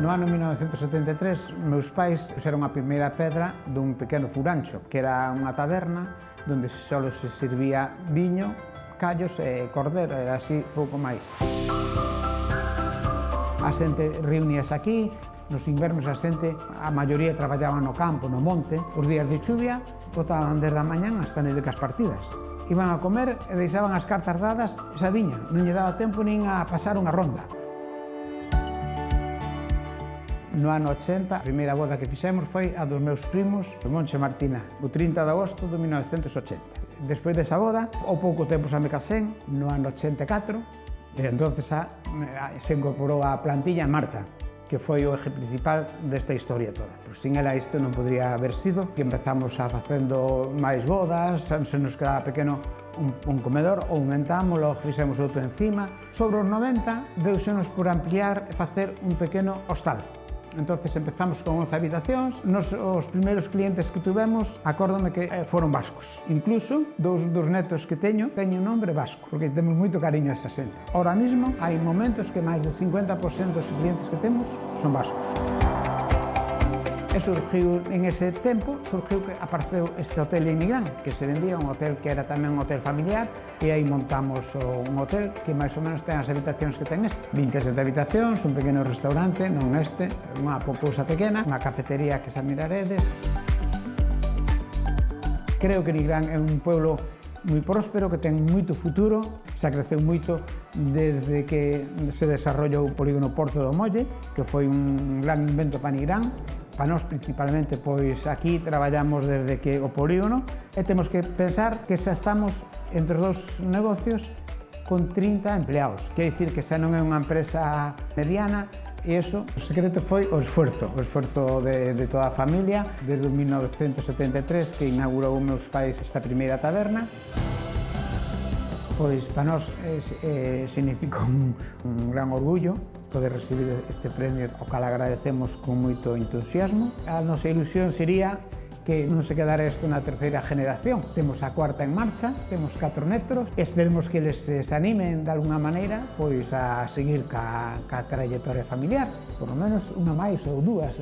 No ano 1973, meus pais puseron a primeira pedra dun pequeno furancho, que era unha taberna onde só se servía viño, callos e cordero, era así pouco máis. A xente reuníase aquí, nos invernos a xente, a maioría traballaban no campo, no monte. Os días de chuvia, botaban desde a mañán hasta nede cas partidas. Iban a comer e deixaban as cartas dadas e xa viña, non lle daba tempo nin a pasar unha ronda. No ano 80, a primeira boda que fixemos foi a dos meus primos, Moncho e Martina, o 30 de agosto de 1980. Despois desa boda, ao pouco tempo xa me casei, no ano 84, e entonces se incorporou a plantilla Marta, que foi o eje principal desta historia toda. Pois sin ela isto non podría haber sido, que empezamos a facendo máis bodas, se nos quedaba pequeno un comedor, aumentámoslo, fixemos outro encima. Sobre os 90, deusenos por ampliar e facer un pequeno hostal. Entonces empezamos con 11 habitacións. Os primeiros clientes que tuvemos, acórdome que foron vascos. Incluso, dos netos que teño nombre vasco, porque temos moito cariño a esa xente. Ahora mismo, hai momentos que máis do 50% dos clientes que temos son vascos. E surgiu, en ese tempo, que apareceu este hotel en Nigrán, que se vendía, un hotel que era tamén un hotel familiar, e aí montamos un hotel que máis ou menos ten as habitacións que ten este. 27 habitacións, un pequeno restaurante, non este, unha pousa pequena, unha cafetería que xa miraredes. Creo que Nigrán é un pueblo moi próspero, que ten moito futuro, xa creceu moito desde que se desarrollou o polígono Porto do Molle, que foi un gran invento para Nigrán. Para nós, principalmente, pois aquí traballamos desde que o polígono e temos que pensar que xa estamos entre os dos negocios con 30 empleados. Quer dicir que xa non é unha empresa mediana e iso, o secreto foi o esforzo de toda a familia desde 1973 que inaugurou os meus pais esta primeira taberna. Pois para nós significa un gran orgullo poder recibir este premio, ao cal agradecemos con moito entusiasmo. A nosa ilusión sería que non se quedara isto na terceira generación. Temos a cuarta en marcha, temos 4 netos, esperemos que eles se animen de alguna maneira pois a seguir ca trayectoria familiar, por lo menos unha máis ou dúas,